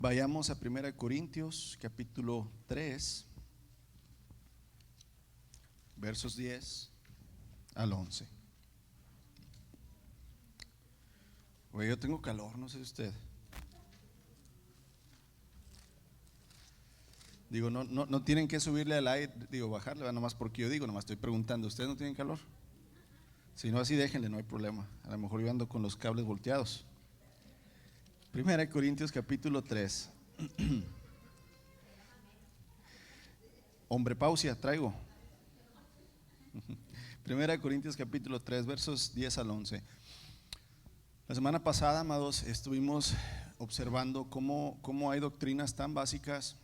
Vayamos a 1 Corintios capítulo 3, versos 10 al 11. Oye, yo tengo calor, no sé usted. Digo, no tienen que subirle al aire, digo, bajarle, nomás porque yo digo, nomás estoy preguntando, ¿ustedes no tienen calor? Si no, así déjenle, no hay problema. A lo mejor yo ando con los cables volteados. 1 Corintios capítulo 3. Hombre, pausia, traigo. 1 Corintios capítulo 3, versos 10 al 11. La semana pasada, amados, estuvimos observando cómo hay doctrinas tan básicas,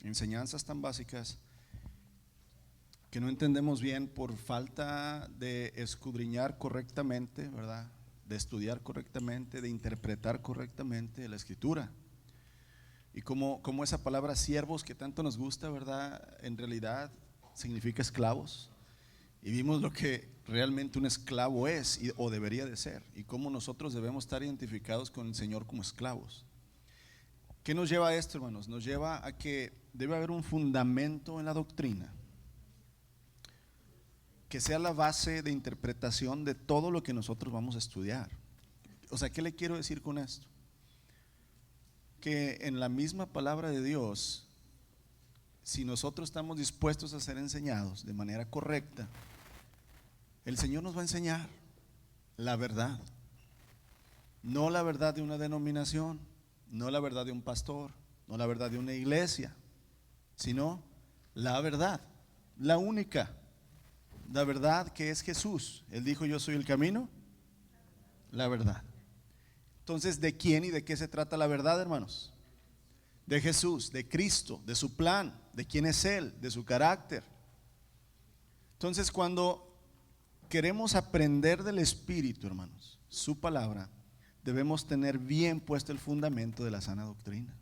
enseñanzas tan básicas, que no entendemos bien por falta de escudriñar correctamente, ¿verdad? De estudiar correctamente, de interpretar correctamente la Escritura. Y como esa palabra siervos que tanto nos gusta, ¿verdad? En realidad significa esclavos. Y vimos lo que realmente un esclavo es o debería de ser. Y cómo nosotros debemos estar identificados con el Señor como esclavos. ¿Qué nos lleva a esto, hermanos? Nos lleva a que debe haber un fundamento en la doctrina que sea la base de interpretación de todo lo que nosotros vamos a estudiar. O sea, ¿qué le quiero decir con esto? Que en la misma palabra de Dios, si nosotros estamos dispuestos a ser enseñados de manera correcta, el Señor nos va a enseñar la verdad. No la verdad de una denominación, no la verdad de un pastor, no la verdad de una iglesia, sino la verdad, la única, la verdad que es Jesús. Él dijo: yo soy el camino, la verdad. Entonces, ¿de quién y de qué se trata la verdad, hermanos? De Jesús, de Cristo, de su plan, de quién es Él, de su carácter. Entonces, cuando queremos aprender del Espíritu, hermanos, su palabra, debemos tener bien puesto el fundamento de la sana doctrina.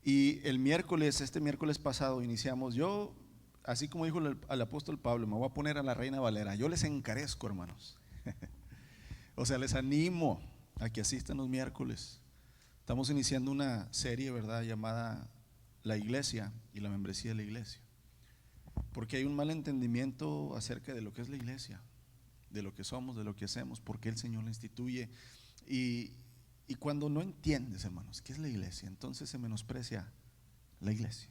Y este miércoles pasado iniciamos, así como dijo el apóstol Pablo, me voy a poner a la Reina Valera, yo les encarezco, hermanos. O sea, les animo a que asistan los miércoles. Estamos iniciando una serie, ¿verdad?, llamada La Iglesia y la membresía de la iglesia. Porque hay un mal entendimiento acerca de lo que es la iglesia, de lo que somos, de lo que hacemos, porque el Señor la instituye. Y cuando no entiendes, hermanos, qué es la iglesia, entonces se menosprecia la iglesia.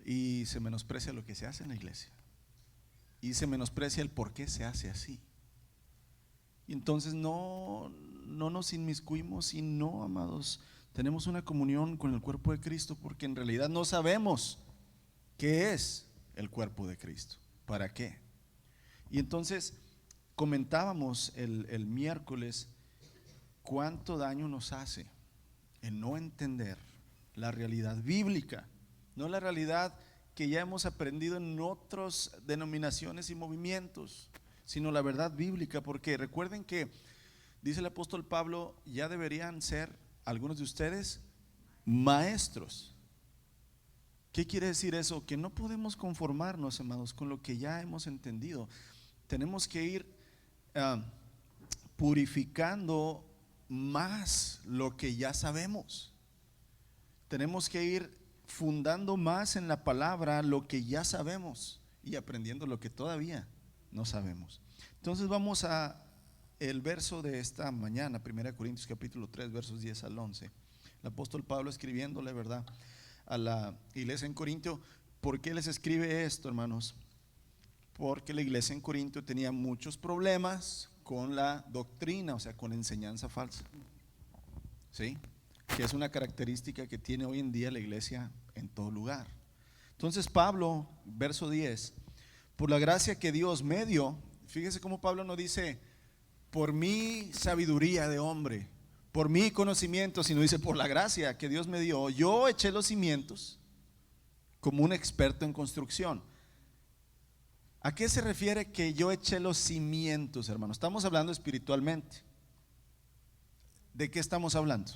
Y se menosprecia lo que se hace en la iglesia. Y se menosprecia el por qué se hace así. Y entonces no nos inmiscuimos y no, amados, tenemos una comunión con el cuerpo de Cristo, porque en realidad no sabemos qué es el cuerpo de Cristo, para qué. Y entonces comentábamos el miércoles cuánto daño nos hace en no entender la realidad bíblica, no la realidad que ya hemos aprendido en otras denominaciones y movimientos, sino la verdad bíblica. Porque recuerden que dice el apóstol Pablo, ya deberían ser algunos de ustedes maestros. ¿Qué quiere decir eso? Que no podemos conformarnos, hermanos, con lo que ya hemos entendido. Tenemos que ir purificando más lo que ya sabemos. Tenemos que ir fundando más en la palabra lo que ya sabemos y aprendiendo lo que todavía no sabemos. Entonces vamos a el verso de esta mañana, 1 Corintios capítulo 3, versos 10 al 11. El apóstol Pablo escribiéndole, ¿verdad?, a la iglesia en Corinto. ¿Por qué les escribe esto, hermanos? Porque la iglesia en Corinto tenía muchos problemas con la doctrina, o sea, con enseñanza falsa. ¿Sí? Que es una característica que tiene hoy en día la iglesia en todo lugar. Entonces Pablo, verso 10, por la gracia que Dios me dio, fíjese cómo Pablo no dice por mi sabiduría de hombre, por mi conocimiento, sino dice por la gracia que Dios me dio, yo eché los cimientos como un experto en construcción. ¿A qué se refiere que yo eché los cimientos, hermanos? Estamos hablando espiritualmente. ¿De qué estamos hablando?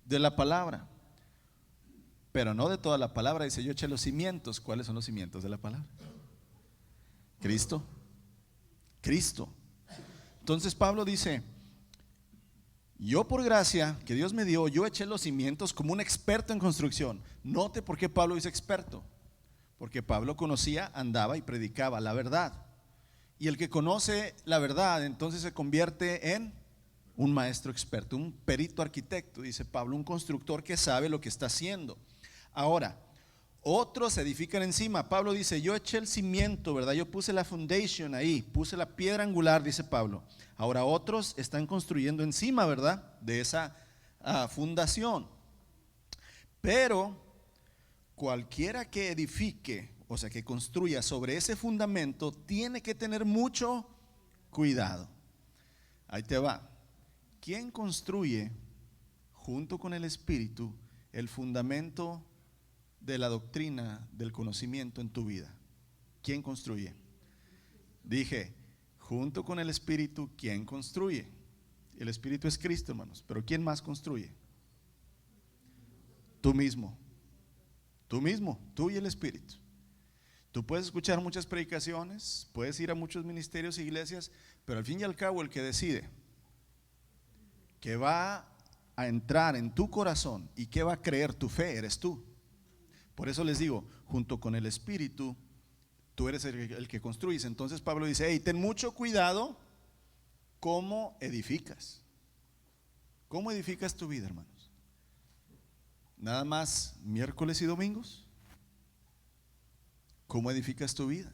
De la palabra. Pero no de toda la palabra. Dice yo eché los cimientos. ¿Cuáles son los cimientos de la palabra? Cristo. Entonces Pablo dice, Yo por gracia que Dios me dio, yo eché los cimientos como un experto en construcción. Note por qué Pablo dice experto. Porque Pablo conocía, andaba y predicaba la verdad. Y el que conoce la verdad entonces se convierte en un maestro experto, un perito arquitecto, dice Pablo, un constructor que sabe lo que está haciendo. Ahora, otros edifican encima. Pablo dice, yo eché el cimiento, ¿verdad? Yo puse la foundation ahí, puse la piedra angular, dice Pablo. Ahora otros están construyendo encima, ¿verdad? De esa fundación. Pero cualquiera que edifique, o sea, que construya sobre ese fundamento, tiene que tener mucho cuidado. Ahí te va. ¿Quién construye junto con el Espíritu el fundamento de la doctrina del conocimiento en tu vida? ¿Quién construye? Dije, junto con el Espíritu, ¿quién construye? El Espíritu es Cristo, hermanos, pero ¿quién más construye? Tú mismo. Tú mismo, tú y el Espíritu. Tú puedes escuchar muchas predicaciones, puedes ir a muchos ministerios e iglesias, pero al fin y al cabo el que decide que va a entrar en tu corazón y que va a creer tu fe eres tú. Por eso les digo, junto con el Espíritu, tú eres el que construyes. Entonces Pablo dice, hey, ten mucho cuidado cómo edificas. ¿Cómo edificas tu vida, hermanos? Nada más miércoles y domingos. ¿Cómo edificas tu vida?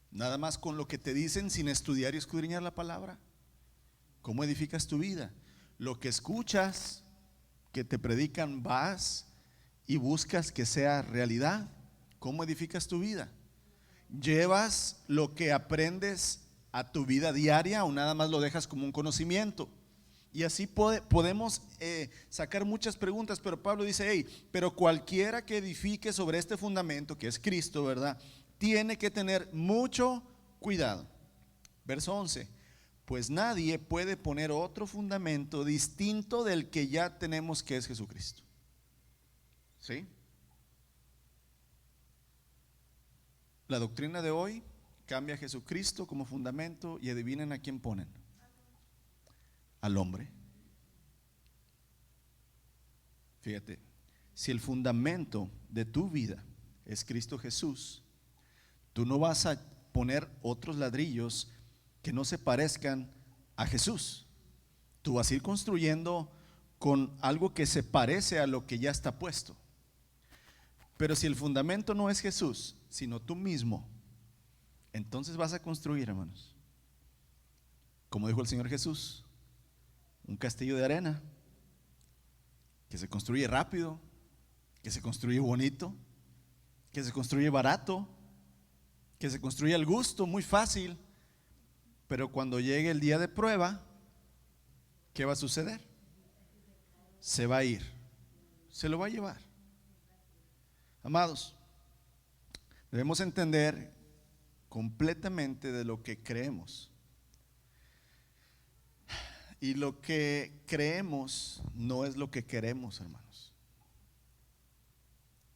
Nada más con lo que te dicen sin estudiar y escudriñar la palabra. ¿Cómo edificas tu vida? Lo que escuchas, que te predican, vas y buscas que sea realidad. ¿Cómo edificas tu vida? ¿Llevas lo que aprendes a tu vida diaria o nada más lo dejas como un conocimiento? Y así podemos sacar muchas preguntas, pero Pablo dice, hey, pero cualquiera que edifique sobre este fundamento, que es Cristo, ¿verdad? Tiene que tener mucho cuidado. Verso 11, pues nadie puede poner otro fundamento distinto del que ya tenemos, que es Jesucristo. ¿Sí? La doctrina de hoy cambia a Jesucristo como fundamento y adivinen a quién ponen. Al hombre. Fíjate, si el fundamento de tu vida es Cristo Jesús, tú no vas a poner otros ladrillos que no se parezcan a Jesús. Tú vas a ir construyendo con algo que se parece a lo que ya está puesto. Pero si el fundamento no es Jesús, sino tú mismo, entonces vas a construir, hermanos, como dijo el Señor Jesús, un castillo de arena que se construye rápido, que se construye bonito, que se construye barato, que se construye al gusto, muy fácil. Pero cuando llegue el día de prueba, ¿qué va a suceder? Se va a ir, se lo va a llevar. Amados, debemos entender completamente de lo que creemos. Y lo que creemos no es lo que queremos, hermanos.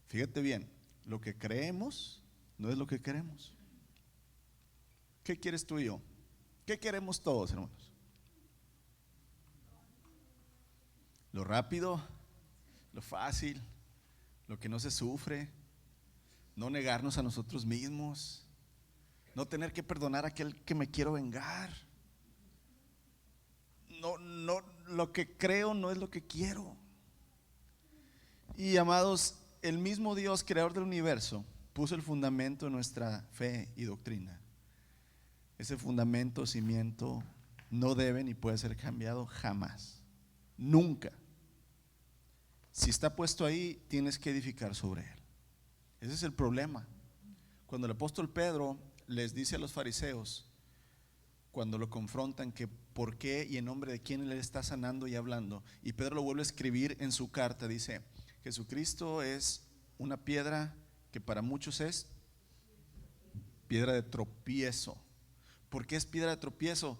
Fíjate bien, lo que creemos no es lo que queremos. ¿Qué quieres tú y yo? ¿Qué queremos todos, hermanos? Lo rápido, lo fácil, lo que no se sufre, no negarnos a nosotros mismos, no tener que perdonar a aquel que me quiero vengar. No, lo que creo no es lo que quiero. Y amados, el mismo Dios, creador del universo, puso el fundamento de nuestra fe y doctrina. Ese fundamento, cimiento, no debe ni puede ser cambiado jamás, nunca. Si está puesto ahí, tienes que edificar sobre él. Ese es el problema. Cuando el apóstol Pedro les dice a los fariseos, cuando lo confrontan, que por qué y en nombre de quién le está sanando y hablando, y Pedro lo vuelve a escribir en su carta, dice, Jesucristo es una piedra que para muchos es piedra de tropiezo. ¿Por qué es piedra de tropiezo?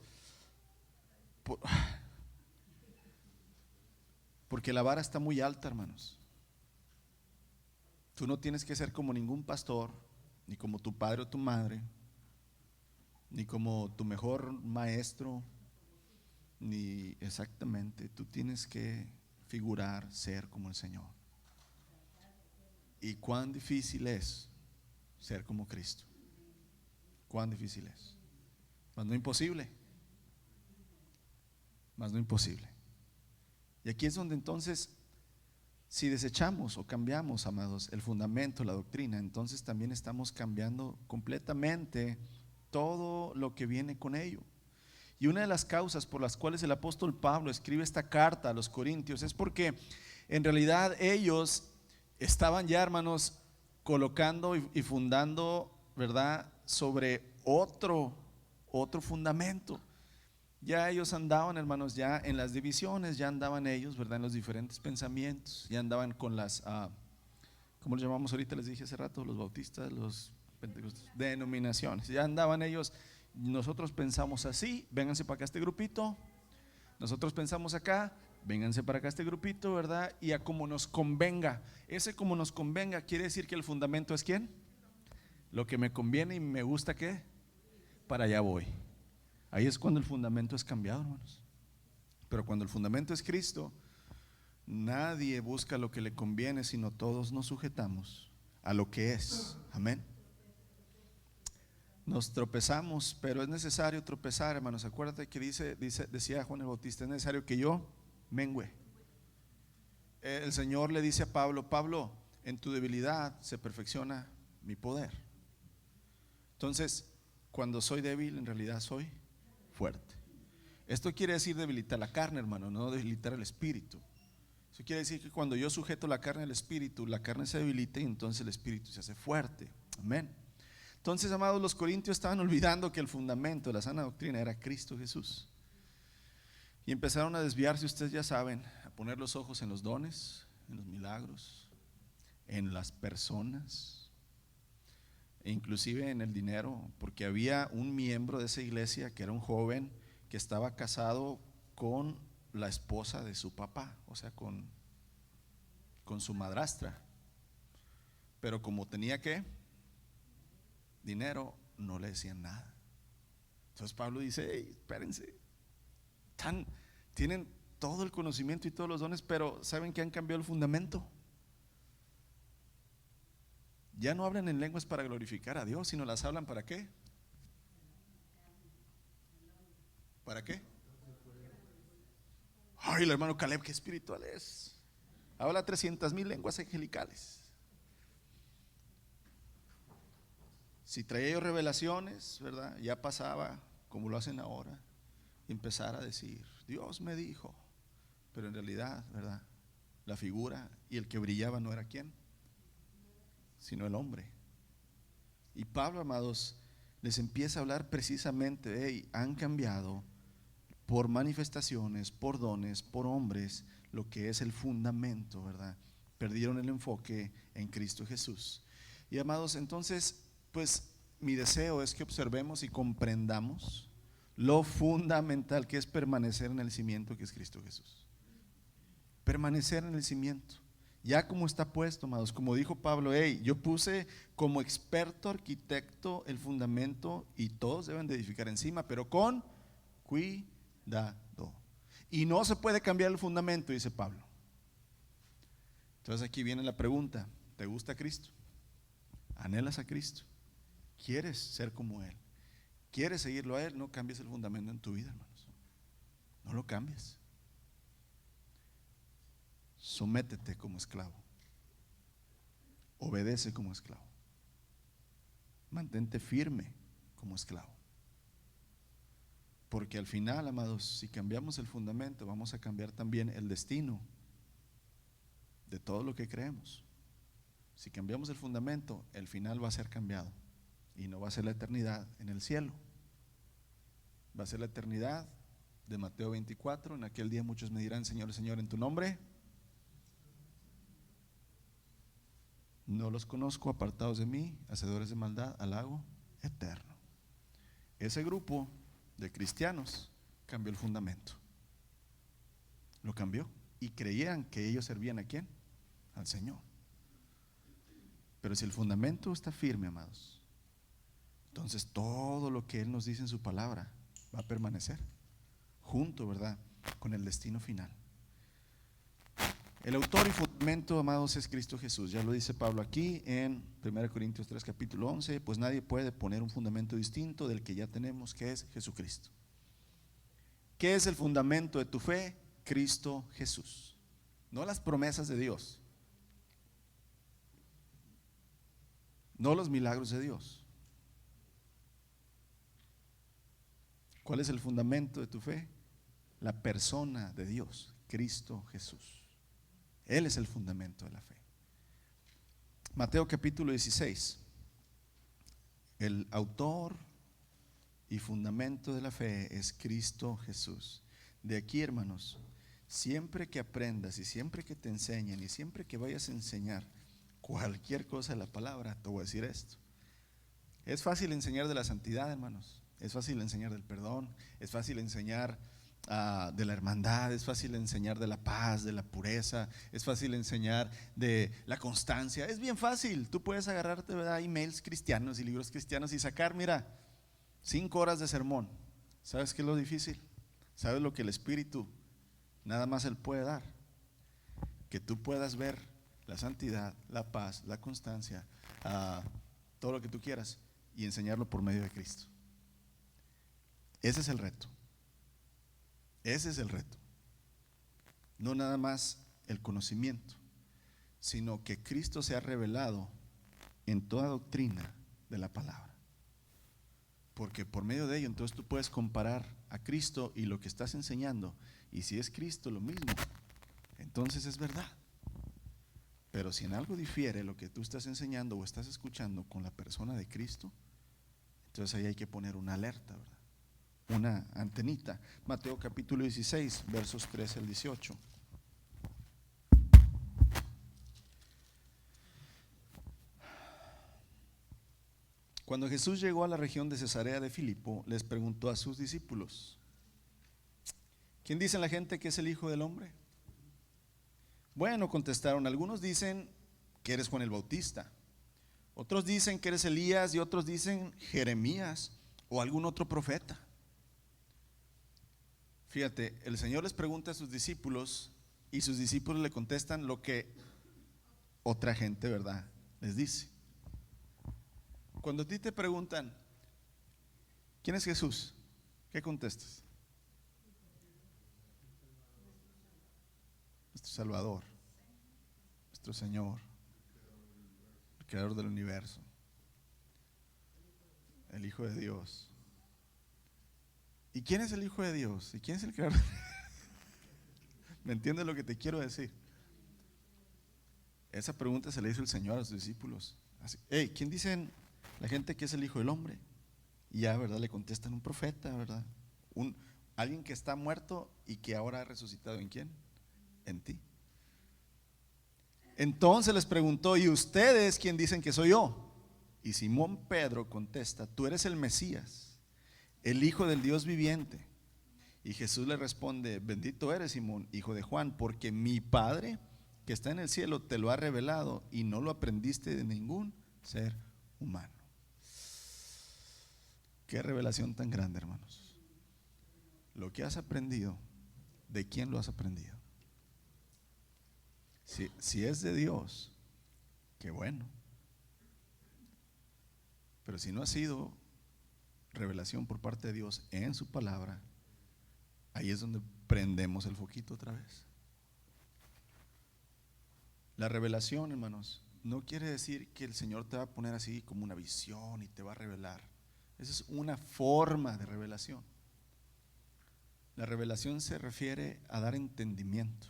Porque la vara está muy alta, hermanos. Tú no tienes que ser como ningún pastor, ni como tu padre o tu madre, ni como tu mejor maestro, Ni exactamente, tú tienes que figurar, ser como el Señor. Y cuán difícil es ser como Cristo. Cuán difícil es. Más no imposible. Más no imposible. Y aquí es donde entonces, si desechamos o cambiamos, amados, el fundamento, la doctrina, entonces también estamos cambiando completamente todo lo que viene con ello. Y una de las causas por las cuales el apóstol Pablo escribe esta carta a los Corintios es porque en realidad ellos estaban ya, hermanos, colocando y fundando, ¿verdad?, sobre otro fundamento. Ya ellos andaban, hermanos, ya en las divisiones, ya andaban ellos, ¿verdad?, en los diferentes pensamientos, ya andaban con las, ¿cómo los llamamos ahorita? Les dije hace rato, los bautistas, los pentecostales, denominaciones, ya andaban ellos. Nosotros pensamos así, vénganse para acá este grupito. Nosotros pensamos acá, vénganse para acá este grupito, ¿verdad? Y a como nos convenga. Ese como nos convenga quiere decir que el fundamento es ¿quién? Lo que me conviene y me gusta, ¿qué? Para allá voy. Ahí es cuando el fundamento es cambiado, hermanos. Pero cuando el fundamento es Cristo, nadie busca lo que le conviene, sino todos nos sujetamos a lo que es. Amén. Nos tropezamos, pero es necesario tropezar, hermanos. Acuérdate que decía Juan el Bautista, es necesario que yo mengüe. El Señor le dice a Pablo, Pablo, en tu debilidad se perfecciona mi poder. Entonces, cuando soy débil, en realidad soy fuerte. Esto quiere decir debilitar la carne, hermano, no debilitar el espíritu. Eso quiere decir que cuando yo sujeto la carne al espíritu, la carne se debilita y entonces el espíritu se hace fuerte. Amén. Entonces, amados, los corintios estaban olvidando que el fundamento de la sana doctrina era Cristo Jesús. Y empezaron a desviarse, ustedes ya saben, a poner los ojos en los dones, en los milagros, en las personas, e inclusive en el dinero, porque había un miembro de esa iglesia que era un joven que estaba casado con la esposa de su papá, o sea, con su madrastra. Pero como tenía que dinero, no le decían nada. Entonces Pablo dice, hey, espérense, tienen todo el conocimiento y todos los dones, pero ¿saben que han cambiado el fundamento? Ya no hablan en lenguas para glorificar a Dios, sino las hablan ¿para qué? ¿Para qué? Ay, el hermano Caleb, qué espiritual es. Habla 300,000 lenguas angelicales. Si traía yo revelaciones, ¿verdad? Ya pasaba, como lo hacen ahora, y empezar a decir, Dios me dijo. Pero en realidad, ¿verdad?, la figura y el que brillaba no era quién, sino el hombre. Y Pablo, amados, les empieza a hablar precisamente, hey, han cambiado por manifestaciones, por dones, por hombres, lo que es el fundamento, ¿verdad? Perdieron el enfoque en Cristo Jesús. Y amados, entonces, pues mi deseo es que observemos y comprendamos lo fundamental que es permanecer en el cimiento que es Cristo Jesús. Permanecer en el cimiento, ya como está puesto, amados, como dijo Pablo, hey, yo puse como experto arquitecto el fundamento y todos deben de edificar encima, pero con cuidado. Y no se puede cambiar el fundamento, dice Pablo. Entonces aquí viene la pregunta, ¿te gusta Cristo? ¿Anhelas a Cristo? ¿Quieres ser como Él? ¿Quieres seguirlo a Él? No cambies el fundamento en tu vida, hermanos. No lo cambies. Sométete como esclavo. Obedece como esclavo. Mantente firme como esclavo. Porque al final, amados, si cambiamos el fundamento, vamos a cambiar también el destino de todo lo que creemos. Si cambiamos el fundamento, el final va a ser cambiado. Y no va a ser la eternidad en el cielo. Va a ser la eternidad de Mateo 24. En aquel día muchos me dirán, Señor, Señor, en tu nombre no los conozco, apartados de mí, hacedores de maldad, al lago eterno. Ese grupo de cristianos cambió el fundamento. Lo cambió. Y creían que ellos servían ¿a quién? Al Señor. Pero si el fundamento está firme, amados, entonces todo lo que Él nos dice en su palabra va a permanecer. junto, ¿verdad?, con el destino final. El autor y fundamento, amados, es Cristo Jesús. Ya lo dice Pablo aquí en 1 Corintios 3, capítulo 11. Pues nadie puede poner un fundamento distinto del que ya tenemos, que es Jesucristo. ¿Qué es el fundamento de tu fe? Cristo Jesús. No las promesas de Dios, no los milagros de Dios. ¿Cuál es el fundamento de tu fe? La persona de Dios, Cristo Jesús. Él es el fundamento de la fe. Mateo capítulo 16. El autor y fundamento de la fe es Cristo Jesús. De aquí, hermanos, siempre que aprendas y siempre que te enseñen y siempre que vayas a enseñar cualquier cosa de la palabra, te voy a decir esto. Es fácil enseñar de la santidad, hermanos. Es fácil enseñar del perdón. Es fácil enseñar de la hermandad. Es fácil enseñar de la paz, de la pureza. Es fácil enseñar de la constancia. Es bien fácil. Tú puedes agarrarte, ¿verdad?, emails cristianos y libros cristianos y sacar, mira, 5 horas de sermón. ¿Sabes qué es lo difícil? ¿Sabes lo que el Espíritu nada más Él puede dar? Que tú puedas ver la santidad, la paz, la constancia, todo lo que tú quieras, y enseñarlo por medio de Cristo. Ese es el reto. Ese es el reto. No nada más el conocimiento, sino que Cristo se ha revelado en toda doctrina de la palabra. Porque por medio de ello, entonces tú puedes comparar a Cristo y lo que estás enseñando. Y si es Cristo lo mismo, entonces es verdad. Pero si en algo difiere lo que tú estás enseñando o estás escuchando con la persona de Cristo, entonces ahí hay que poner una alerta, ¿verdad?, una antenita. Mateo capítulo 16, versos 13 al 18. Cuando Jesús llegó a la región de Cesarea de Filipo, les preguntó a sus discípulos: ¿quién dice la gente que es el Hijo del Hombre? Bueno, contestaron, algunos dicen que eres Juan el Bautista, otros dicen que eres Elías y otros dicen Jeremías o algún otro profeta. Fíjate, el Señor les pregunta a sus discípulos y sus discípulos le contestan lo que otra gente, ¿verdad?, les dice. Cuando a ti te preguntan ¿quién es Jesús?, ¿qué contestas? Nuestro Salvador, nuestro Señor, el Creador del universo, el Hijo de Dios. ¿Y quién es el Hijo de Dios? ¿Y quién es el Creador? ¿Me entiendes lo que te quiero decir? Esa pregunta se le hizo el Señor a sus discípulos. Así, hey, ¿quién dicen la gente que es el Hijo del Hombre? Y ya, ¿verdad?, le contestan un profeta, ¿verdad? Alguien que está muerto y que ahora ha resucitado. ¿En quién? En ti. Entonces les preguntó: ¿y ustedes quién dicen que soy yo? Y Simón Pedro contesta: tú eres el Mesías, el Hijo del Dios viviente. Y Jesús le responde: bendito eres, Simón, hijo de Juan, porque mi Padre que está en el cielo te lo ha revelado y no lo aprendiste de ningún ser humano. Qué revelación tan grande, hermanos. Lo que has aprendido, ¿de quién lo has aprendido? Si es de Dios, qué bueno. Pero si no ha sido revelación por parte de Dios en su palabra, ahí es donde prendemos el foquito otra vez. La revelación, hermanos, no quiere decir que el Señor te va a poner así como una visión y te va a revelar. Esa es una forma de revelación. La revelación se refiere a dar entendimiento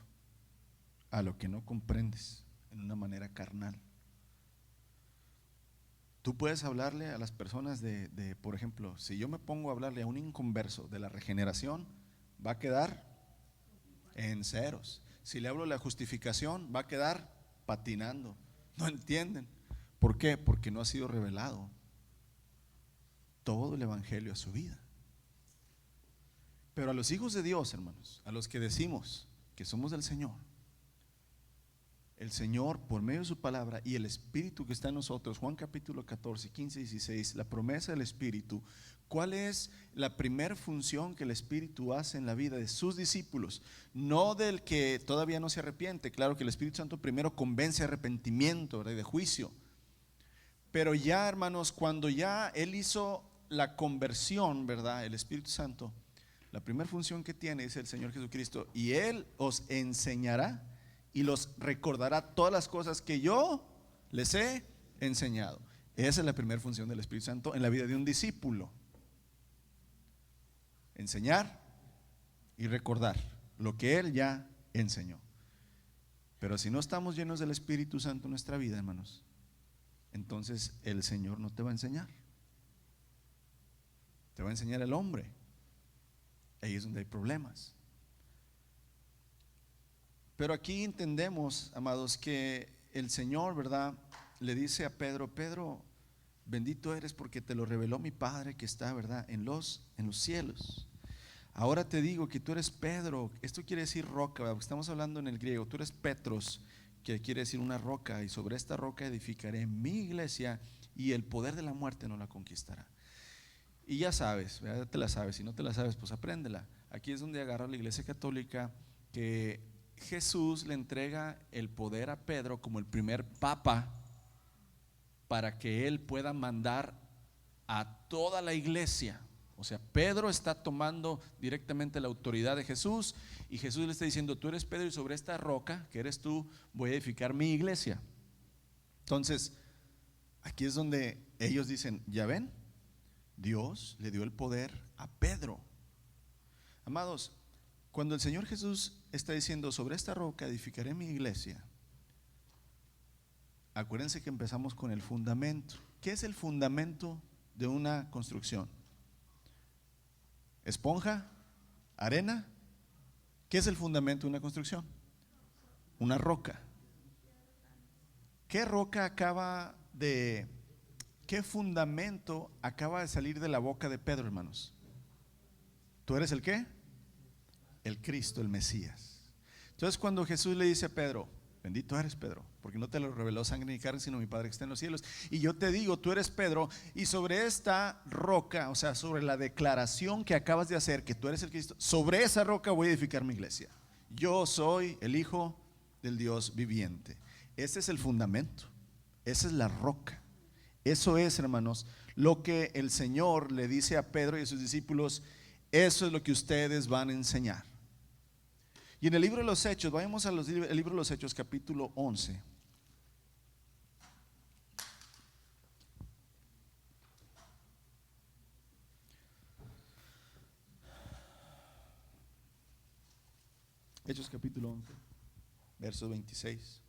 a lo que no comprendes en una manera carnal. Tú puedes hablarle a las personas por ejemplo, si yo me pongo a hablarle a un inconverso de la regeneración, va a quedar en ceros. Si le hablo de la justificación, va a quedar patinando. No entienden. ¿Por qué? Porque no ha sido revelado todo el evangelio a su vida. Pero a los hijos de Dios, hermanos, a los que decimos que somos del Señor, el Señor, por medio de su palabra y el Espíritu que está en nosotros, Juan capítulo 14, 15, 16, la promesa del Espíritu. ¿Cuál es la primera función que el Espíritu hace en la vida de sus discípulos? No del que todavía no se arrepiente. Claro que el Espíritu Santo primero convence de arrepentimiento, de juicio. Pero ya, hermanos, cuando ya Él hizo la conversión, ¿verdad? El Espíritu Santo, la primera función que tiene es el Señor Jesucristo. Y Él os enseñará y los recordará todas las cosas que yo les he enseñado. Esa es la primera función del Espíritu Santo en la vida de un discípulo. Enseñar y recordar lo que Él ya enseñó. Pero si no estamos llenos del Espíritu Santo en nuestra vida, hermanos, entonces el Señor no te va a enseñar. Te va a enseñar el hombre. Ahí es donde hay problemas. Pero aquí entendemos, amados, que el Señor, ¿verdad?, le dice a Pedro: Pedro, bendito eres porque te lo reveló mi Padre que está, ¿verdad?, en los cielos. Ahora te digo que tú eres Pedro. Esto quiere decir roca, ¿verdad? Porque estamos hablando en el griego. Tú eres Petros, que quiere decir una roca, y sobre esta roca edificaré mi iglesia y el poder de la muerte no la conquistará. Y ya sabes, ¿verdad? Ya te la sabes. Si no te la sabes, pues apréndela. Aquí es donde agarra la Iglesia Católica que Jesús le entrega el poder a Pedro como el primer papa para que él pueda mandar a toda la iglesia. O sea, Pedro está tomando directamente la autoridad de Jesús, y Jesús le está diciendo: tú eres Pedro, y sobre esta roca que eres tú voy a edificar mi iglesia. Entonces, aquí es donde ellos dicen: ya ven, Dios le dio el poder a Pedro. Amados, cuando el Señor Jesús está diciendo: sobre esta roca edificaré mi iglesia, acuérdense que empezamos con el fundamento. ¿Qué es el fundamento de una construcción? ¿Esponja? ¿Arena? ¿Qué es el fundamento de una construcción? Una roca. ¿Qué roca qué fundamento acaba de salir de la boca de Pedro, hermanos? ¿Tú eres el qué? El Cristo, el Mesías. Entonces, cuando Jesús le dice a Pedro: bendito eres, Pedro, porque no te lo reveló sangre ni carne, sino mi Padre que está en los cielos. Y yo te digo: tú eres Pedro, y sobre esta roca, o sea, sobre la declaración que acabas de hacer, que tú eres el Cristo, sobre esa roca voy a edificar mi iglesia. Yo soy el Hijo del Dios viviente. Ese es el fundamento, esa es la roca. Eso es, hermanos, lo que el Señor le dice a Pedro y a sus discípulos: eso es lo que ustedes van a enseñar. Y en el libro de los Hechos, vayamos al libro de los Hechos, capítulo 11. Hechos capítulo 11, verso 26.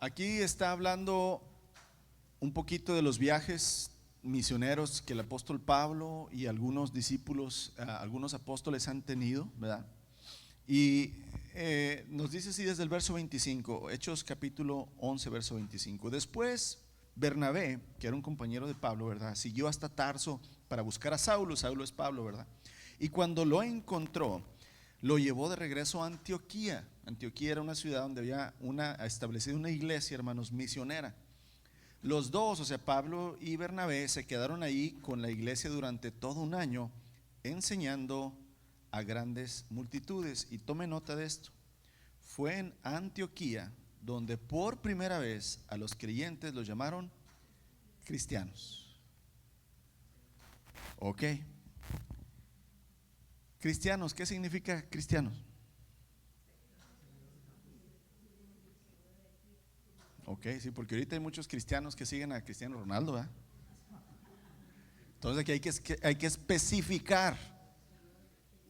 Aquí está hablando un poquito de los viajes misioneros que el apóstol Pablo y algunos discípulos, algunos apóstoles han tenido, ¿verdad? Y nos dice así desde el verso 25, Hechos capítulo 11, verso 25. Después Bernabé, que era un compañero de Pablo, ¿verdad?, siguió hasta Tarso para buscar a Saulo. Saulo es Pablo, ¿verdad? Y cuando lo encontró, lo llevó de regreso a Antioquía. Antioquía era una ciudad donde había establecida una iglesia, hermanos, misionera. Los dos, o sea, Pablo y Bernabé, se quedaron ahí con la iglesia durante todo un año, enseñando a grandes multitudes. Y tome nota de esto: fue en Antioquía donde por primera vez a los creyentes los llamaron cristianos. Ok. Cristianos, ¿qué significa cristianos? Ok, sí, porque ahorita hay muchos cristianos que siguen a Cristiano Ronaldo, ¿verdad? Entonces aquí hay que especificar.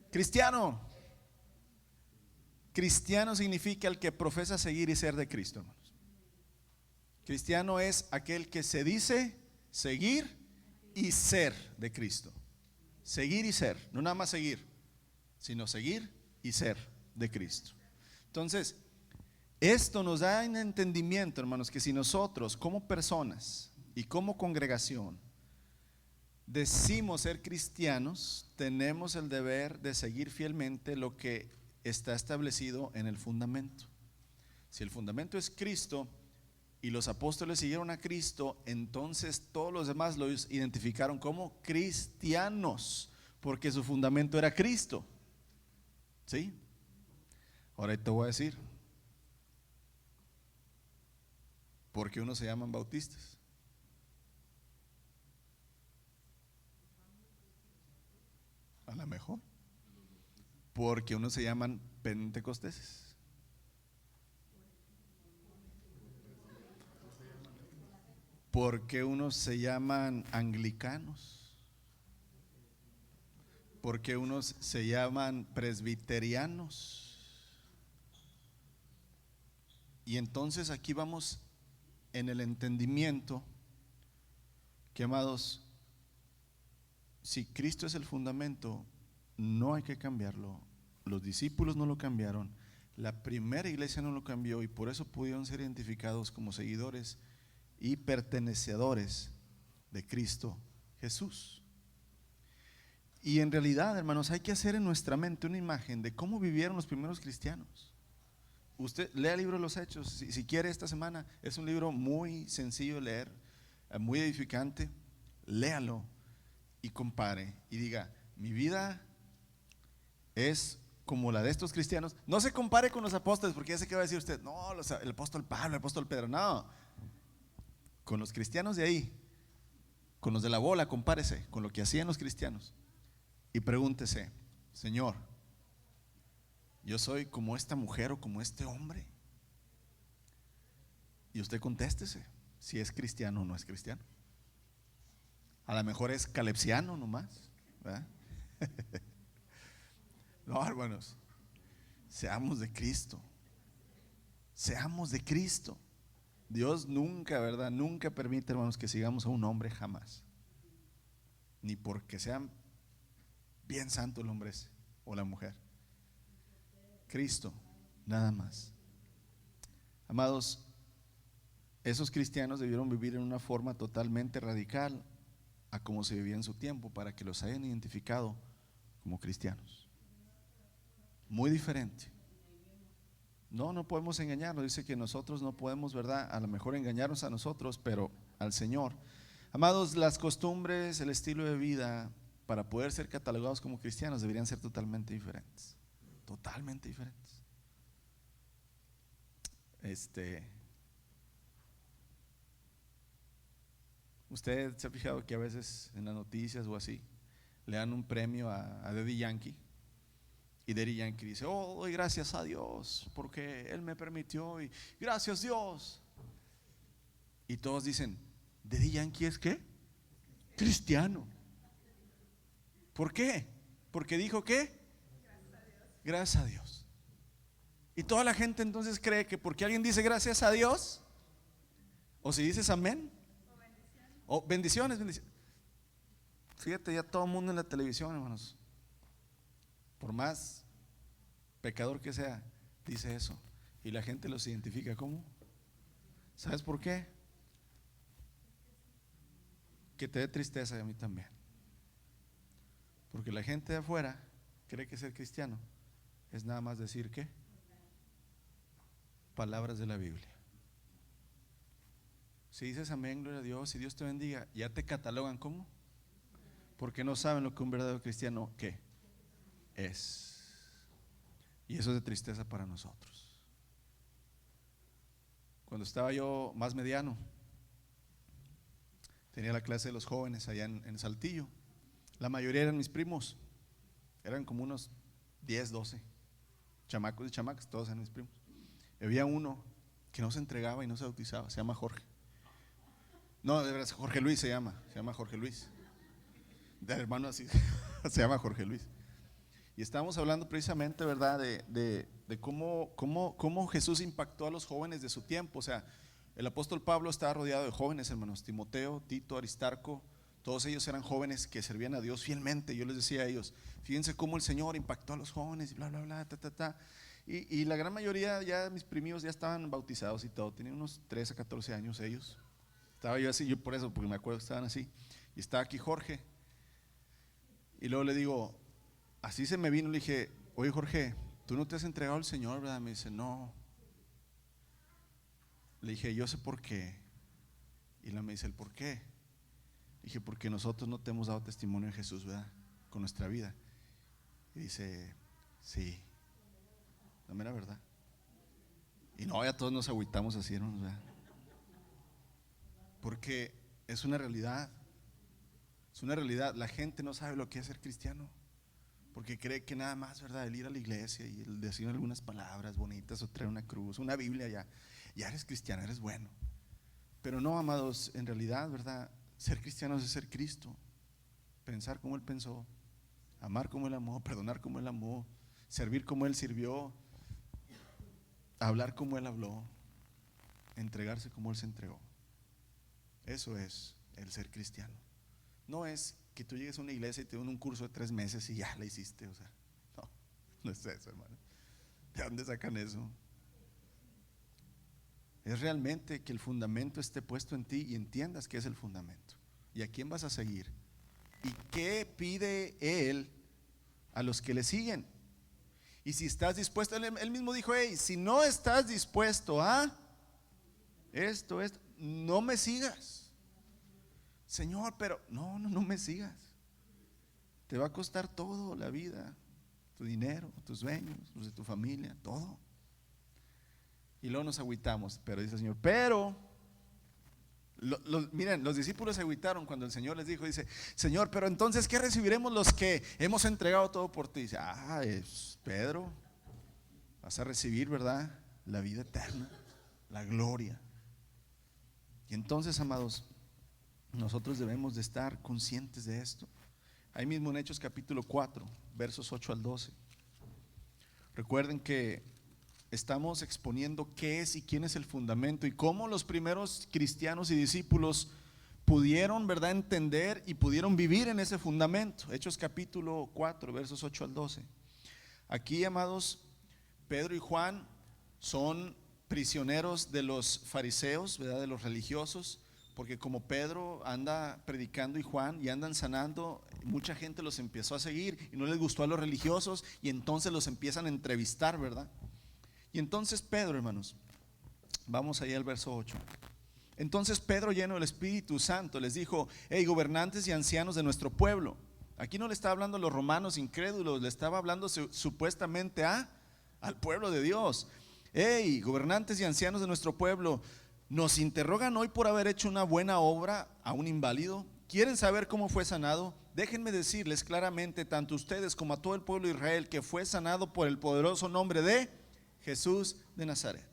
Cristiano. Cristiano significa el que profesa seguir y ser de Cristo, hermanos. Cristiano es aquel que se dice seguir y ser de Cristo. Seguir y ser, no nada más seguir, sino seguir y ser de Cristo. Entonces, esto nos da un entendimiento, hermanos, que si nosotros como personas y como congregación decimos ser cristianos, tenemos el deber de seguir fielmente lo que está establecido en el fundamento. Si el fundamento es Cristo y los apóstoles siguieron a Cristo, entonces todos los demás los identificaron como cristianos, porque su fundamento era Cristo. ¿Sí? Ahora te voy a decir, ¿por qué unos se llaman bautistas? A lo mejor porque unos se llaman pentecosteses, porque unos se llaman anglicanos, porque unos se llaman presbiterianos. Y entonces aquí vamos en el entendimiento que, amados, si Cristo es el fundamento, no hay que cambiarlo. Los discípulos no lo cambiaron, la primera iglesia no lo cambió, y por eso pudieron ser identificados como seguidores y pertenecedores de Cristo Jesús. Y en realidad, hermanos, hay que hacer en nuestra mente una imagen de cómo vivieron los primeros cristianos. Usted lea el libro de los Hechos, si quiere, esta semana. Es un libro muy sencillo de leer, muy edificante. Léalo y compare y diga: mi vida es como la de estos cristianos. No se compare con los apóstoles, porque ya sé que va a decir usted: no, el apóstol Pablo, el apóstol Pedro. No, con los cristianos de ahí, con los de la bola, compárese con lo que hacían los cristianos y pregúntese: Señor, ¿yo soy como esta mujer o como este hombre? Y usted contéstese si es cristiano o no es cristiano. A lo mejor es calepsiano nomás, ¿verdad? No, hermanos, seamos de Cristo. Seamos de Cristo. Dios nunca, ¿verdad? Nunca permite, hermanos, que sigamos a un hombre, jamás. Ni porque sean bien santo el hombre ese o la mujer. Cristo, nada más. Amados, esos cristianos debieron vivir en una forma totalmente radical a como se vivía en su tiempo, para que los hayan identificado como cristianos. Muy diferente. No podemos engañarnos. Dice que nosotros no podemos, ¿verdad? A lo mejor engañarnos a nosotros, pero al Señor. Amados, las costumbres, el estilo de vida, para poder ser catalogados como cristianos, deberían ser totalmente diferentes. Totalmente diferentes. Usted se ha fijado que a veces en las noticias o así le dan un premio a Daddy Yankee, y Daddy Yankee dice: oh, doy gracias a Dios porque Él me permitió, y gracias Dios. Y todos dicen: ¿Daddy Yankee es qué? Cristiano. ¿Por qué? Porque dijo ¿qué? Gracias a Dios. Y toda la gente entonces cree que porque alguien dice gracias a Dios, o si dices amén, o bendiciones, bendiciones. Fíjate, ya todo el mundo en la televisión, hermanos, por más pecador que sea, dice eso, y la gente los identifica como. ¿Sabes por qué? Que te dé tristeza, y a mí también, porque la gente de afuera cree que ser cristiano es nada más decir ¿qué? Palabras de la Biblia. Si dices amén, gloria a Dios, y Dios te bendiga, ya te catalogan como, porque no saben lo que un verdadero cristiano ¿qué? Es. Y eso es de tristeza para nosotros. Cuando estaba yo más mediano, tenía la clase de los jóvenes allá en Saltillo. La mayoría eran mis primos, eran como unos 10, 12 chamacos y chamacas, todos eran mis primos. Y había uno que no se entregaba y no se bautizaba, se llama Jorge. No, de verdad, Jorge Luis se llama Jorge Luis. De hermano así, se llama Jorge Luis. Y estábamos hablando precisamente, ¿verdad? De cómo Jesús impactó a los jóvenes de su tiempo. O sea, el apóstol Pablo estaba rodeado de jóvenes, hermanos: Timoteo, Tito, Aristarco. Todos ellos eran jóvenes que servían a Dios fielmente. Yo les decía a ellos: fíjense cómo el Señor impactó a los jóvenes, y bla, bla, bla, ta, ta, ta. Y la gran mayoría, ya mis primos ya estaban bautizados y todo. Tenían unos 13 a 14 años ellos. Estaba yo así, yo por eso, porque me acuerdo que estaban así. Y estaba aquí Jorge. Y luego le digo, así se me vino, le dije, oye Jorge, ¿tú no te has entregado al Señor, verdad? Me dice, no. Le dije, yo sé por qué. Y él me dice, ¿el por qué? Le dije, porque nosotros no te hemos dado testimonio de Jesús, ¿verdad? Con nuestra vida. Y dice, sí, la mera verdad. Y no, ya todos nos agüitamos así, hermanos, ¿verdad? Porque es una realidad. Es una realidad. La gente no sabe lo que es ser cristiano, porque cree que nada más, ¿verdad? El ir a la iglesia y el decir algunas palabras bonitas o traer una cruz, una Biblia, ya eres cristiano, eres bueno. Pero no, amados, en realidad, ¿verdad? Ser cristianos es ser Cristo. Pensar como Él pensó, amar como Él amó, perdonar como Él amó, servir como Él sirvió, hablar como Él habló, entregarse como Él se entregó. Eso es el ser cristiano. No es que tú llegues a una iglesia y te den un curso de 3 meses y ya la hiciste, o sea, no, no es eso, hermano. ¿De dónde sacan eso? Es realmente que el fundamento esté puesto en ti y entiendas qué es el fundamento y a quién vas a seguir y qué pide Él a los que le siguen. Y si estás dispuesto, Él mismo dijo, hey, si no estás dispuesto a esto, no me sigas. Señor, pero no me sigas. Te va a costar todo, la vida, tu dinero, tus sueños, los de tu familia, todo. Y luego nos agüitamos, pero dice el Señor, pero miren, los discípulos se agüitaron cuando el Señor les dijo, dice, Señor, pero entonces ¿qué recibiremos los que hemos entregado todo por ti? Dice, es Pedro, vas a recibir, ¿verdad? La vida eterna, la gloria. Y entonces, amados, nosotros debemos de estar conscientes de esto. Ahí mismo en Hechos capítulo 4, versos 8 al 12. Recuerden que estamos exponiendo qué es y quién es el fundamento y cómo los primeros cristianos y discípulos pudieron, ¿verdad?, entender y pudieron vivir en ese fundamento. Hechos capítulo 4, versos 8 al 12. Aquí, amados, Pedro y Juan son prisioneros de los fariseos, ¿verdad?, de los religiosos, porque como Pedro anda predicando y Juan y andan sanando, mucha gente los empezó a seguir y no les gustó a los religiosos y entonces los empiezan a entrevistar, ¿verdad? Y entonces Pedro, hermanos, vamos ahí al verso 8. Entonces Pedro, lleno del Espíritu Santo, les dijo, hey, gobernantes y ancianos de nuestro pueblo. Aquí no le estaba hablando a los romanos incrédulos, le estaba hablando supuestamente al pueblo de Dios. Hey, gobernantes y ancianos de nuestro pueblo, nos interrogan hoy por haber hecho una buena obra a un inválido. ¿Quieren saber cómo fue sanado? Déjenme decirles claramente, tanto a ustedes como a todo el pueblo de Israel, que fue sanado por el poderoso nombre de Jesús de Nazaret,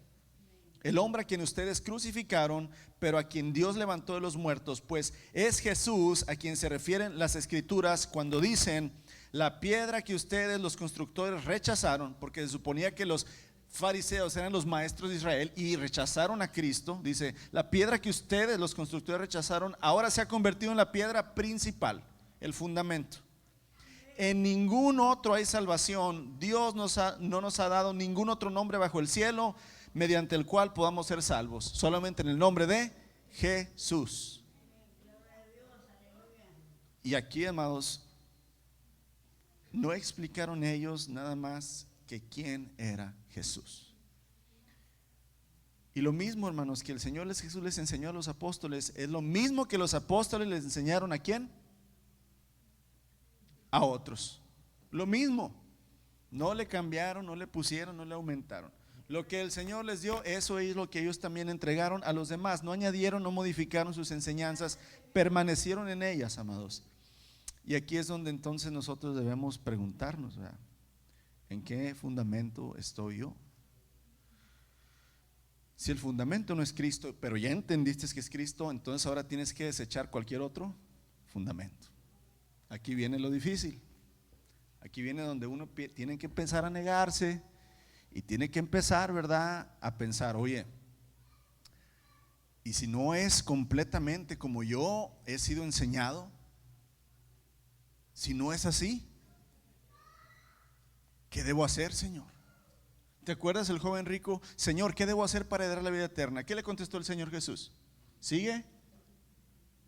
el hombre a quien ustedes crucificaron, pero a quien Dios levantó de los muertos. Pues es Jesús a quien se refieren las escrituras cuando dicen, la piedra que ustedes los constructores rechazaron, porque se suponía que los fariseos eran los maestros de Israel y rechazaron a Cristo. Dice, la piedra que ustedes los constructores rechazaron ahora se ha convertido en la piedra principal, el fundamento. En ningún otro hay salvación. Dios no nos ha dado ningún otro nombre bajo el cielo mediante el cual podamos ser salvos, solamente en el nombre de Jesús. Y aquí, amados, no explicaron ellos nada más que quién era Jesús. Y lo mismo, hermanos, que el Señor Jesús les enseñó a los apóstoles, es lo mismo que los apóstoles les enseñaron ¿a quién? A otros. Lo mismo. No le cambiaron, no le pusieron, no le aumentaron. Lo que el Señor les dio, eso es lo que ellos también entregaron a los demás. No añadieron, no modificaron sus enseñanzas, permanecieron en ellas, amados. Y aquí es donde entonces nosotros debemos preguntarnos, ¿verdad? ¿En qué fundamento estoy yo? Si el fundamento no es Cristo, pero ya entendiste que es Cristo, entonces ahora tienes que desechar cualquier otro fundamento. Aquí viene lo difícil. Aquí viene donde uno tiene que empezar a negarse y tiene que empezar, ¿verdad?, a pensar, oye, y si no es completamente como yo he sido enseñado, si no es así, ¿qué debo hacer, Señor? ¿Te acuerdas el joven rico? Señor, ¿qué debo hacer para heredar la vida eterna? ¿Qué le contestó el Señor Jesús? Sigue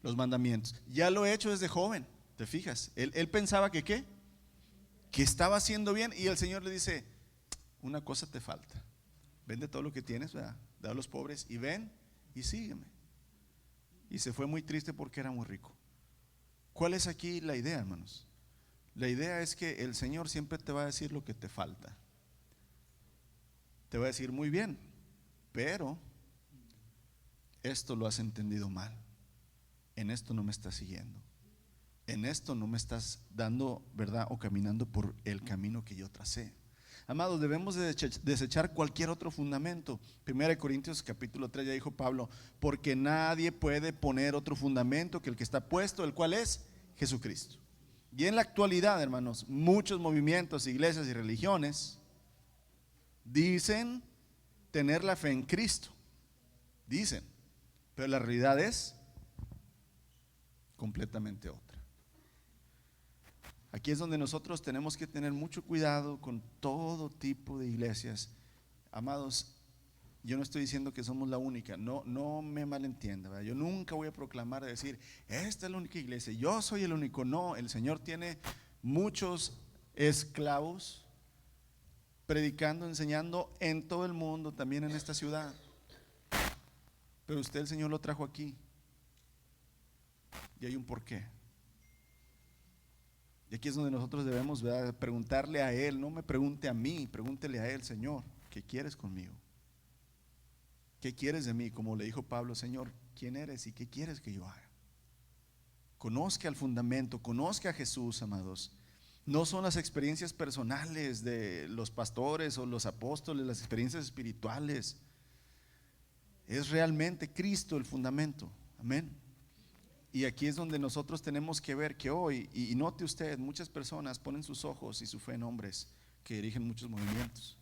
los mandamientos. Ya lo he hecho desde joven. ¿Te fijas? Él pensaba que ¿qué? Que estaba haciendo bien, y el Señor le dice: una cosa te falta. Vende todo lo que tienes, ¿verdad? Da a los pobres y ven y sígueme. Y se fue muy triste porque era muy rico. ¿Cuál es aquí la idea, hermanos? La idea es que el Señor siempre te va a decir lo que te falta. Te va a decir: muy bien, pero esto lo has entendido mal. En esto no me estás siguiendo. En esto no me estás dando, ¿verdad? O caminando por el camino que yo tracé. Amados, debemos de desechar cualquier otro fundamento. 1 Corintios capítulo 3, ya dijo Pablo: porque nadie puede poner otro fundamento que el que está puesto, el cual es Jesucristo. Y en la actualidad, hermanos, muchos movimientos, iglesias y religiones dicen tener la fe en Cristo. Dicen, pero la realidad es completamente otra. Aquí es donde nosotros tenemos que tener mucho cuidado con todo tipo de iglesias. Amados, yo no estoy diciendo que somos la única, no me malentienda, ¿verdad? Yo nunca voy a proclamar, a decir: esta es la única iglesia, yo soy el único. No, el Señor tiene muchos esclavos predicando, enseñando en todo el mundo, también en esta ciudad. Pero usted, el Señor lo trajo aquí, y hay un porqué. Y aquí es donde nosotros debemos, ¿verdad?, preguntarle a Él. No me pregunte a mí, pregúntele a Él: Señor, ¿qué quieres conmigo? ¿Qué quieres de mí? Como le dijo Pablo: Señor, ¿quién eres y qué quieres que yo haga? Conozca el fundamento, conozca a Jesús, amados. No son las experiencias personales de los pastores o los apóstoles, las experiencias espirituales. Es realmente Cristo el fundamento. Amén. Y aquí es donde nosotros tenemos que ver que hoy, y note usted, muchas personas ponen sus ojos y su fe en hombres que dirigen muchos movimientos.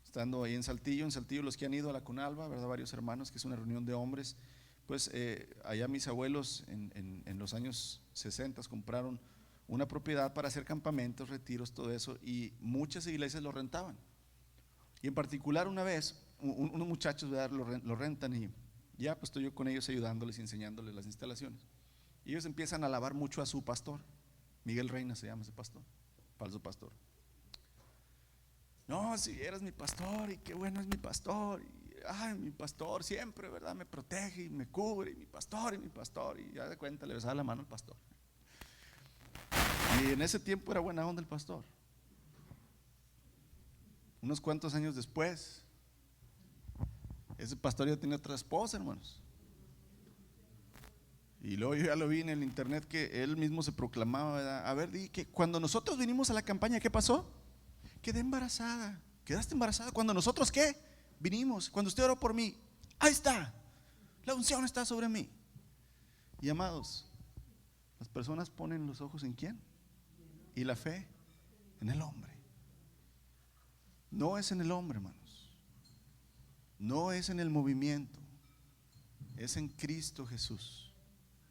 Estando ahí en Saltillo los que han ido a la Conalba, ¿verdad? Varios hermanos, que es una reunión de hombres. Pues allá mis abuelos en los años 60 compraron una propiedad para hacer campamentos, retiros, todo eso, y muchas iglesias lo rentaban. Y en particular una vez, unos muchachos, ¿verdad?, lo rentan, y ya pues estoy yo con ellos ayudándoles y enseñándoles las instalaciones. Y ellos empiezan a alabar mucho a su pastor. Miguel Reina se llama ese pastor, falso pastor. No, si eres mi pastor, y qué bueno es mi pastor, y ay, mi pastor siempre, ¿verdad?, me protege y me cubre, y mi pastor, y ya de cuenta le besaba la mano al pastor. Y en ese tiempo era buena onda el pastor. Unos cuantos años después, ese pastor ya tenía otra esposa, hermanos. Y luego yo ya lo vi en el internet que él mismo se proclamaba, ¿verdad? A ver, di que cuando nosotros vinimos a la campaña, ¿qué pasó? Quedé embarazada. ¿Quedaste embarazada? Cuando nosotros, ¿qué? Vinimos. Cuando usted oró por mí, ahí está, la unción está sobre mí. Y amados, las personas ponen los ojos ¿en quién? Y la fe en el hombre. No es en el hombre, hermanos. No es en el movimiento. Es en Cristo Jesús,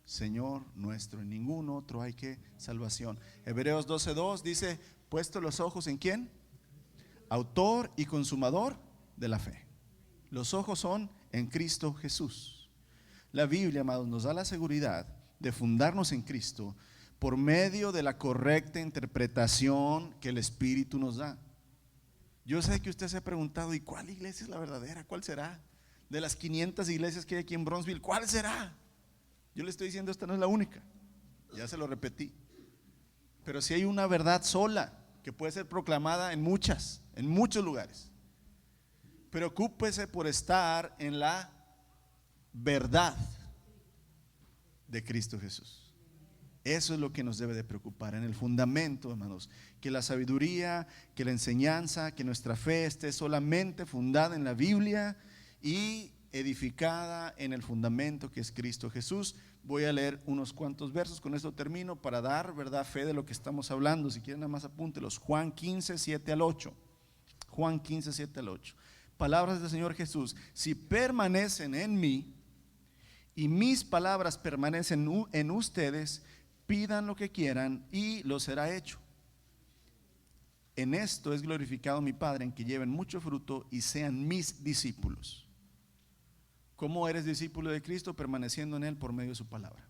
Señor nuestro. En ningún otro hay que salvación. Hebreos 12:2 dice: puesto los ojos ¿en quién? Autor y consumador de la fe. Los ojos son en Cristo Jesús. La Biblia, amados, nos da la seguridad de fundarnos en Cristo por medio de la correcta interpretación que el Espíritu nos da. Yo sé que usted se ha preguntado: ¿y cuál iglesia es la verdadera? ¿Cuál será? De las 500 iglesias que hay aquí en Bronzeville, ¿cuál será? Yo le estoy diciendo: esta no es la única. Ya se lo repetí. Pero si hay una verdad sola que puede ser proclamada en muchos lugares. Preocúpese por estar en la verdad de Cristo Jesús. Eso es lo que nos debe de preocupar, en el fundamento, hermanos. Que la sabiduría, que la enseñanza, que nuestra fe esté solamente fundada en la Biblia y edificada en el fundamento que es Cristo Jesús. Voy a leer unos cuantos versos, con esto termino, para dar, ¿verdad?, fe de lo que estamos hablando. Si quieren, nada más apúntelos. Juan 15, 7 al 8. Juan 15, 7 al 8. Palabras del Señor Jesús: si permanecen en mí y mis palabras permanecen en ustedes, pidan lo que quieran y lo será hecho. En esto es glorificado mi Padre, en que lleven mucho fruto y sean mis discípulos. ¿Cómo eres discípulo de Cristo? Permaneciendo en Él por medio de su palabra.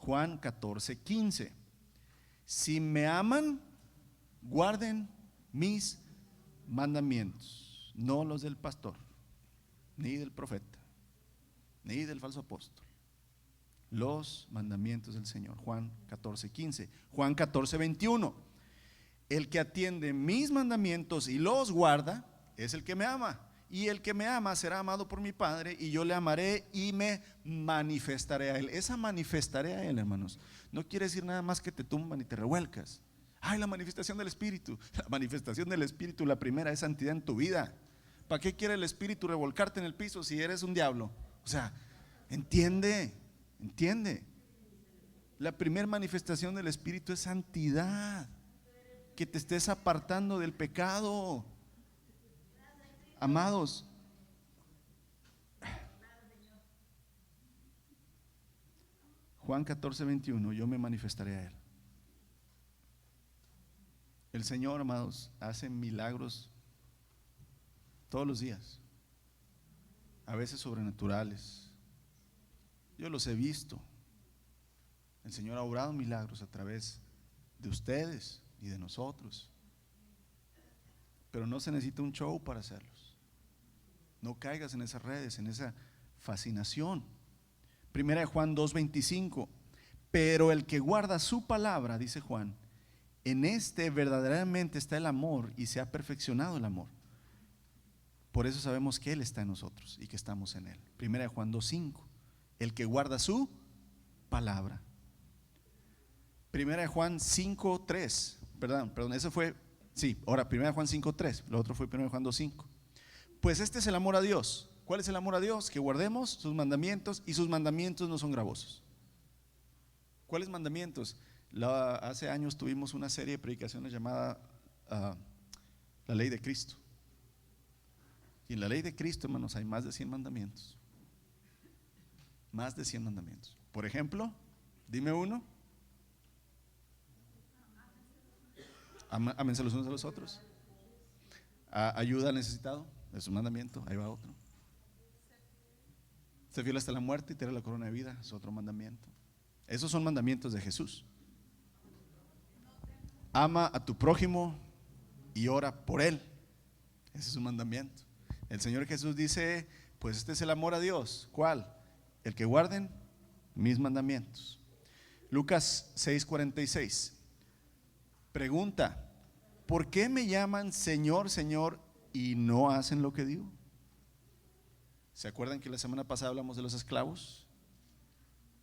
Juan 14:15. Si me aman, guarden mis mandamientos, no los del pastor, ni del profeta, ni del falso apóstol. Los mandamientos del Señor. Juan 14:15. Juan 14:21. El que atiende mis mandamientos y los guarda es el que me ama. Y el que me ama será amado por mi Padre, y yo le amaré y me manifestaré a él. Esa manifestaré a él, hermanos, no quiere decir nada más que te tumban y te revuelcas. Ay, la manifestación del Espíritu. La manifestación del Espíritu, la primera, es santidad en tu vida. ¿Para qué quiere el Espíritu revolcarte en el piso si eres un diablo? O sea, entiende. La primera manifestación del Espíritu es santidad. Que te estés apartando del pecado. Amados, Juan 14:21, yo me manifestaré a él. El Señor, amados, hace milagros todos los días, a veces sobrenaturales. Yo los he visto. El Señor ha obrado milagros a través de ustedes y de nosotros, pero no se necesita un show para hacerlos. No caigas en esas redes, en esa fascinación. Primera de Juan 2:25. Pero el que guarda su palabra, dice Juan, en este verdaderamente está el amor, y se ha perfeccionado el amor. Por eso sabemos que Él está en nosotros y que estamos en Él. Primera de Juan 2:5. El que guarda su palabra. Primera de Juan 5:3. Perdón, eso fue, sí, ahora primera de Juan 5:3. Lo otro fue primera de Juan 2:5. Pues este es el amor a Dios. ¿Cuál es el amor a Dios? Que guardemos sus mandamientos, y sus mandamientos no son gravosos. ¿Cuáles mandamientos? Hace años tuvimos una serie de predicaciones llamada La Ley de Cristo. Y en la Ley de Cristo, hermanos, hay más de 100 mandamientos. Más de 100 mandamientos. Por ejemplo, dime uno. Ámense los unos a los otros. Ayuda al necesitado, es un mandamiento. Ahí va otro. Sé fiel hasta la muerte y te daré la corona de vida, es otro mandamiento. Esos son mandamientos de Jesús. Ama a tu prójimo y ora por él. Ese es un mandamiento. El Señor Jesús dice, pues este es el amor a Dios. ¿Cuál? El que guarden mis mandamientos. Lucas 6:46. Pregunta: ¿por qué me llaman Señor, Señor, y no hacen lo que digo? ¿Se acuerdan que la semana pasada hablamos de los esclavos?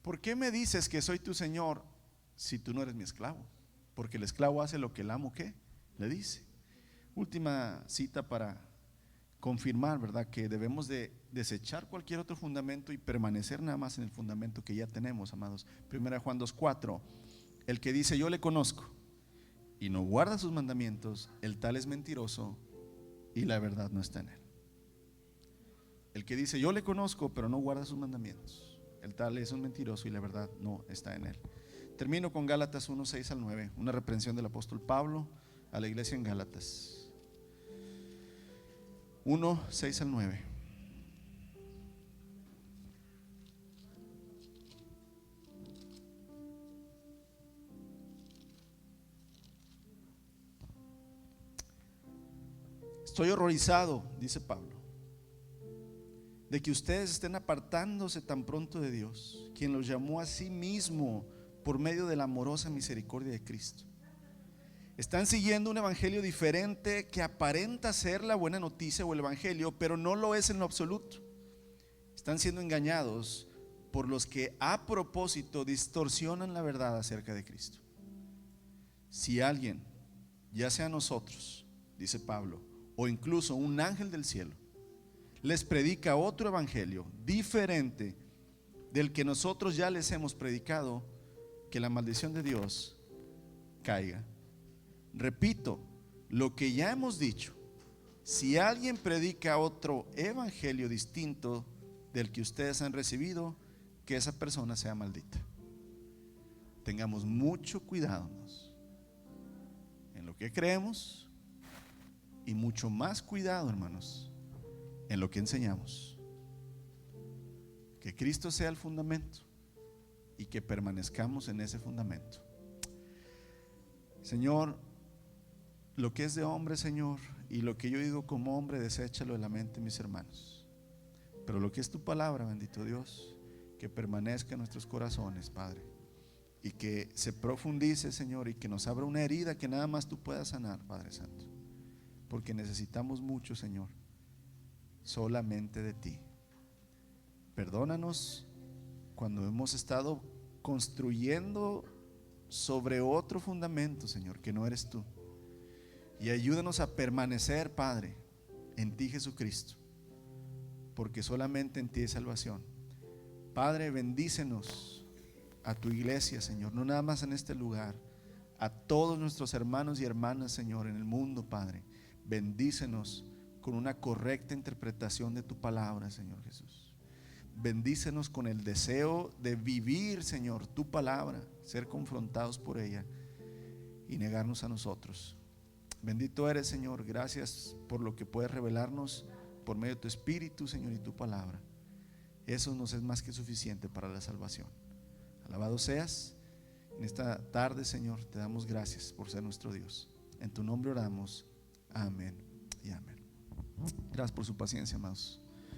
¿Por qué me dices que soy tu Señor si tú no eres mi esclavo? Porque el esclavo hace lo que el amo, ¿qué? Le dice. Última cita para confirmar, ¿verdad? Que debemos de desechar cualquier otro fundamento y permanecer nada más en el fundamento que ya tenemos, amados. Primera Juan 2:4. El que dice yo le conozco y no guarda sus mandamientos, el tal es mentiroso y la verdad no está en él. El que dice yo le conozco pero no guarda sus mandamientos, el tal es un mentiroso y la verdad no está en él. Termino con Gálatas 1:6-9, una reprensión del apóstol Pablo a la iglesia en Gálatas. 1:6-9. Estoy horrorizado, dice Pablo, de que ustedes estén apartándose tan pronto de Dios, quien los llamó a sí mismo por medio de la amorosa misericordia de Cristo. Están siguiendo un evangelio diferente que aparenta ser la buena noticia o el evangelio, pero no lo es en lo absoluto. Están siendo engañados por los que a propósito distorsionan la verdad acerca de Cristo. Si alguien, ya sea nosotros, dice Pablo, o incluso un ángel del cielo, les predica otro evangelio diferente del que nosotros ya les hemos predicado, que la maldición de Dios caiga. Repito lo que ya hemos dicho: si alguien predica otro evangelio distinto del que ustedes han recibido, que esa persona sea maldita. Tengamos mucho cuidado en lo que creemos, y mucho más cuidado, hermanos, en lo que enseñamos. Que Cristo sea el fundamento y que permanezcamos en ese fundamento. Señor, lo que es de hombre, Señor, y lo que yo digo como hombre, deséchalo de la mente de mis hermanos. Pero lo que es tu palabra, bendito Dios, que permanezca en nuestros corazones, Padre, y que se profundice, Señor, y que nos abra una herida que nada más tú puedas sanar, Padre Santo, porque necesitamos mucho, Señor, solamente de ti. Perdónanos cuando hemos estado construyendo sobre otro fundamento, Señor, que no eres tú, y ayúdanos a permanecer, Padre, en ti, Jesucristo, porque solamente en ti hay salvación. Padre, bendícenos a tu iglesia, Señor, no nada más en este lugar, a todos nuestros hermanos y hermanas, Señor, en el mundo, Padre. Bendícenos con una correcta interpretación de tu palabra, Señor Jesús. Bendícenos con el deseo de vivir, Señor, tu palabra, ser confrontados por ella y negarnos a nosotros. Bendito eres, Señor, gracias por lo que puedes revelarnos por medio de tu Espíritu, Señor, y tu palabra. Eso nos es más que suficiente para la salvación. Alabado seas. En esta tarde, Señor, te damos gracias por ser nuestro Dios. En tu nombre oramos. Amén y amén. Gracias por su paciencia, amados.